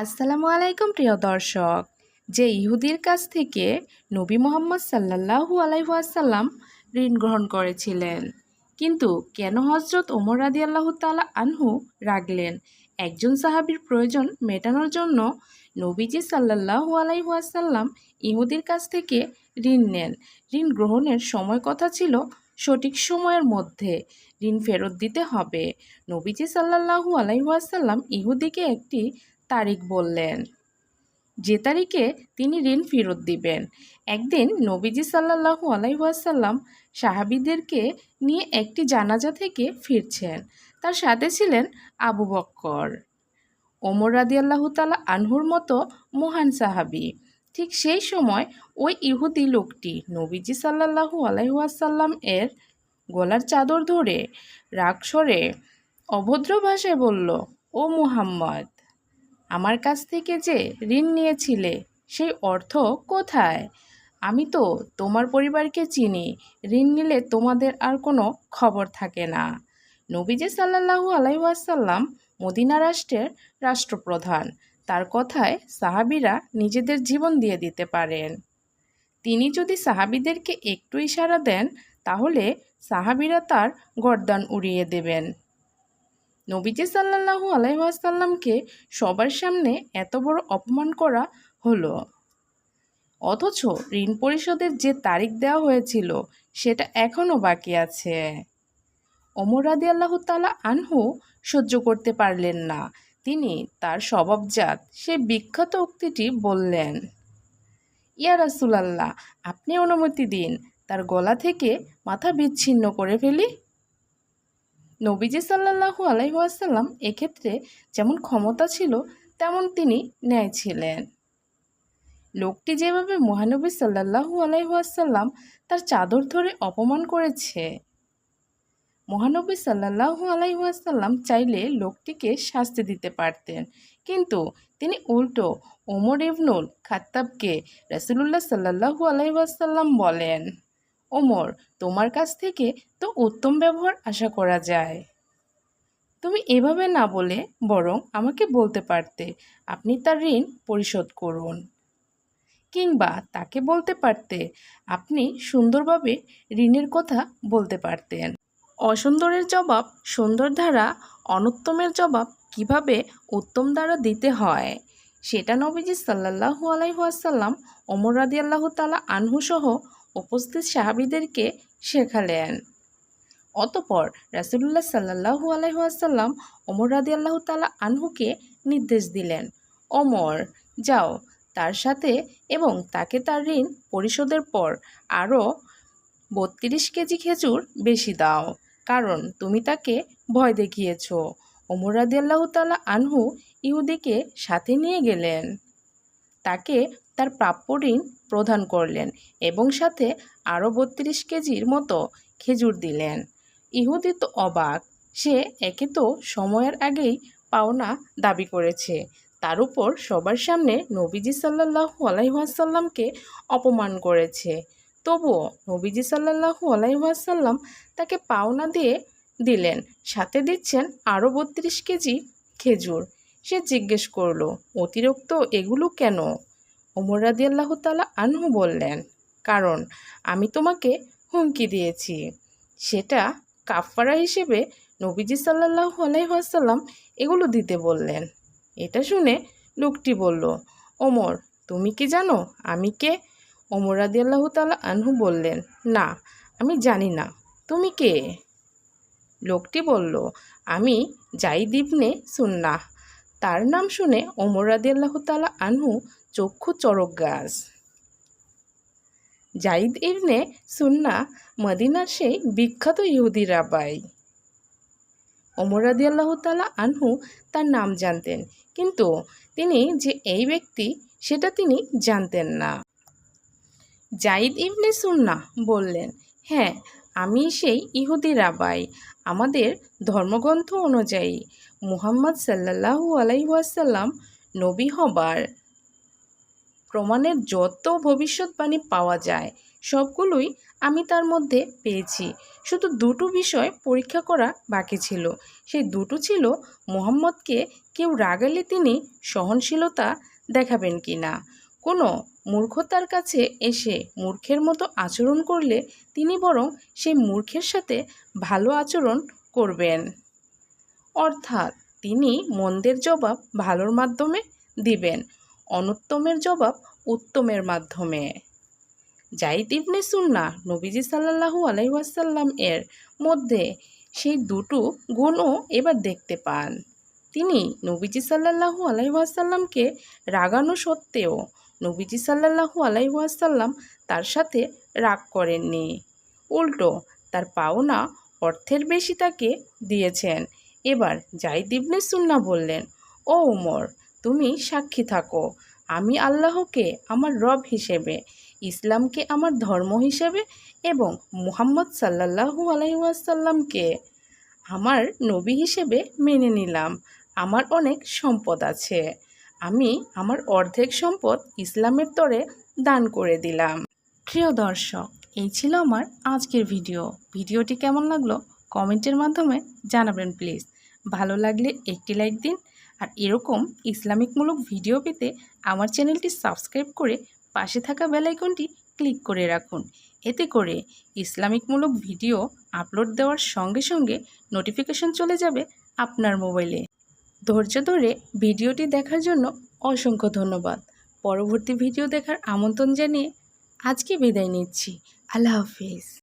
আসসালামু আলাইকুম প্রিয় দর্শক। যে ইহুদির কাছ থেকে নবী মুহাম্মদ সাল্লাল্লাহু আলাইহি ওয়াসাল্লাম ঋণ গ্রহণ করেছিলেন, কিন্তু কেন হজরত ওমর রাদিয়াল্লাহু তাআলা আনহু রাখলেন? একজন সাহাবীর প্রয়োজন মেটানোর জন্য নবীজি সাল্লাল্লাহু আলাইহি ওয়াসাল্লাম ইহুদির কাছ থেকে ঋণ নেন। ঋণ গ্রহণের সময় কথা ছিল সঠিক সময়ের মধ্যে ঋণ ফেরত দিতে হবে। নবীজি সাল্লাল্লাহু আলাইহি ওয়াসাল্লাম ইহুদিকে একটি তারিখ বললেন, যে তারিখে তিনি ঋণ ফেরত দিবেন। একদিন নবীজি সাল্লাল্লাহু আলাইহি ওয়াসাল্লাম সাহাবীদেরকে নিয়ে একটি জানাজা থেকে ফিরছেন। তার সাথে ছিলেন আবু বক্কর, ওমর রাদিয়াল্লাহু তাআলা আনহুর মতো মহান সাহাবী। ঠিক সেই সময় ওই ইহুদি লোকটি নবীজি সাল্লাল্লাহু আলাইহি ওয়াসাল্লাম এর গলার চাদর ধরে রাগ স্বরে অভদ্র ভাষায় বলল, ও মুহাম্মদ, আমার কাছ থেকে যে ঋণ নিয়েছিলে সেই অর্থ কোথায়? আমি তো তোমার পরিবারকে চিনি, ঋণ নিলে তোমাদের আর কোনো খবর থাকে না। নবীজি সাল্লাল্লাহু আলাইহি ওয়াসাল্লাম মদিনা রাষ্ট্রের রাষ্ট্রপ্রধান। তার কথায় সাহাবীরা নিজেদের জীবন দিয়ে দিতে পারেন। তিনি যদি সাহাবীদেরকে একটু ইশারা দেন, তাহলে সাহাবীরা তার গর্দান উড়িয়ে দেবেন। নবীজি সাল্লাল্লাহু আলাইহি ওয়াসাল্লামকে সবার সামনে এত বড় অপমান করা হলো, অথচ ঋণ পরিশোধের যে তারিখ দেওয়া হয়েছিল সেটা এখনও বাকি আছে। ওমর রাদিয়াল্লাহু তাআলা আনহু সহ্য করতে পারলেন না। তিনি তার স্বভাবজাত সেই বিখ্যাত উক্তিটি বললেন, ইয়া রাসূলাল্লাহ, আপনি অনুমতি দিন, তার গলা থেকে মাথা বিচ্ছিন্ন করে ফেলি। নবীজি সাল্লাল্লাহু আলাইহি ওয়াসাল্লাম এক্ষেত্রে যেমন ক্ষমতা ছিল, তেমন তিনি ন্যায় ছিলেন। লোকটি যেভাবে মহানবী সাল্লাল্লাহু আলাইহি ওয়াসাল্লাম তার চাদর ধরে অপমান করেছে, মহানবী সাল্লাল্লাহু আলাইহি ওয়াসাল্লাম চাইলে লোকটিকে শাস্তি দিতে পারতেন, কিন্তু তিনি উল্টো ওমর ইবনুল খাত্তাবকে রাসূলুল্লাহ সাল্লাল্লাহু আলাইহি ওয়াসাল্লাম বলেন, ওমর, তোমার কাছ থেকে তো উত্তম ব্যবহার আশা করা যায়। তুমি এভাবে না বলে বরং আমাকে বলতে পারতে আপনি তার ঋণ পরিশোধ করুন, কিংবা তাকে বলতে পারতে আপনি সুন্দরভাবে ঋণের কথা বলতে পারতেন। অসুন্দরের জবাব সুন্দর দ্বারা, অনুত্তমের জবাব কিভাবে উত্তম দ্বারা দিতে হয় সেটা নবীজি সাল্লাল্লাহু আলাইহি ওয়াসাল্লাম ওমর রাদিয়াল্লাহু তাআলা আনহু সহ উপস্থিত সাহাবীদেরকে শেখালেন। অতঃপর রাসূলুল্লাহ সাল্লাল্লাহু আলাইহি ওয়াসাল্লাম ওমর রাদিয়াল্লাহু তাআলা আনহুকে নির্দেশ দিলেন, ওমর, যাও তার সাথে এবং তাকে তার ঋণ পরিশোধের পর আরও 32 কেজি খেজুর বেশি দাও, কারণ তুমি তাকে ভয় দেখিয়েছ। ওমর রাদিয়াল্লাহু তাআলা আনহু ইহুদিকে সাথে নিয়ে গেলেন, তাকে তার প্রাপ্য ঋণ প্রদান করলেন এবং সাথে আরও 32 কেজির মতো খেজুর দিলেন। ইহুদি তো অবাক, সে একে তো সময়ের আগেই পাওনা দাবি করেছে, তার উপর সবার সামনে নবীজি সাল্লাল্লাহু আলাইহি ওয়াসাল্লামকে অপমান করেছে। তবুও নবীজি সাল্লাল্লাহু আলাইহি ওয়াসাল্লাম তাকে পাওনা দিয়ে দিলেন, সাথে দিচ্ছেন আরও 32 কেজি খেজুর। সে জিজ্ঞেস করলো, অতিরিক্ত এগুলো কেন? ওমর রাদিয়াল্লাহু তাআলা আনহু বললেন, কারণ আমি তোমাকে হুমকি দিয়েছি। সেটা কাফফারা হিসেবে নবীজি সাল্লাল্লাহু আলাইহি ওয়াসাল্লাম এগুলো দিতে বললেন। এটা শুনে লোকটি বলল, ওমর, তুমি কি জানো আমি কে? ওমর রাদিয়াল্লাহু তাআলা আনহু বললেন, না, আমি জানি না, তুমি কে? লোকটি বলল, আমি যায়েদ ইবনে সুন্নাহ। তার নাম শুনে ওমর রাদিয়াল্লাহু তাআলা আনহু চক্ষু চড়ক গাছ। যায়েদ ইবনে সুন্নাহ মদিনার সেই বিখ্যাত ইহুদি রাবাই। ওমর রাদিয়াল্লাহু তাআলা আনহু তার নাম জানতেন, কিন্তু তিনি যে এই ব্যক্তি সেটা তিনি জানতেন না। যায়েদ ইবনে সুন্নাহ বললেন, হ্যাঁ, আমি সেই ইহুদি রাবাই। আমাদের ধর্মগ্রন্থ অনুযায়ী মুহাম্মদ সাল্লাল্লাহু আলাইহি ওয়াসাল্লাম নবী হবার প্রমাণের যত ভবিষ্যৎবাণী পাওয়া যায় সবগুলোই আমি তার মধ্যে পেয়েছি। শুধু দুটো বিষয় পরীক্ষা করা বাকি ছিল। সেই দুটো ছিল মুহাম্মদকে কেউ রাগালে তিনি সহনশীলতা দেখাবেন কি না? কোনো মূর্খতার কাছে এসে মূর্খের মতো আচরণ করলে তিনি বরং সেই মূর্খের সাথে ভালো আচরণ করবেন। অর্থাৎ তিনি মন্দের জবাব ভালোর মাধ্যমে দিবেন, অনুত্তমের জবাব উত্তমের মাধ্যমে। যায়েদ ইবনে সুন্নাহ নবীজি সাল্লাল্লাহু আলাইহি ওয়াসাল্লাম এর মধ্যে সেই দুটো গুণও এবার দেখতে পান। তিনি নবীজি সাল্লাল্লাহু আলাইহি ওয়াসাল্লামকে রাগানো সত্ত্বেও নবীজি সাল্লাল্লাহু আলাইহি ওয়াসাল্লাম তার সাথে রাগ করেননি, উল্টো তার পাওনা অর্থের বেশি তাকে দিয়েছেন। এবার যায়েদ ইবনে সুন্নাহ বললেন, ও উমর, তুমি সাক্ষী থাকো, আমি আল্লাহকে আমার রব হিসেবে, ইসলামকে আমার ধর্ম হিসেবে এবং মুহাম্মদ সাল্লাল্লাহু আলাইহি ওয়াসাল্লামকে আমার নবী হিসেবে মেনে নিলাম। আমার অনেক সম্পদ আছে, আমি আমার অর্ধেক সম্পদ ইসলামের তরে দান করে দিলাম। প্রিয় দর্শক, এই ছিল আমার আজকের ভিডিওটি কেমন লাগলো কমেন্টের মাধ্যমে জানাবেন প্লিজ। ভালো লাগলে একটি লাইক দিন, আর এরকম ইসলামিকমূলক ভিডিও পেতে আমার চ্যানেলটি সাবস্ক্রাইব করে পাশে থাকা বেল আইকনটি ক্লিক করে রাখুন। এতে করে ইসলামিকমূলক ভিডিও আপলোড দেওয়ার সঙ্গে সঙ্গে নোটিফিকেশন চলে যাবে আপনার মোবাইলে। ধৈর্য ধরে ভিডিওটি দেখার জন্য অসংখ্য ধন্যবাদ। পরবর্তী ভিডিও দেখার আমন্ত্রণ জানিয়ে আজকে বিদায় নিচ্ছি। আল্লাহ হাফিজ।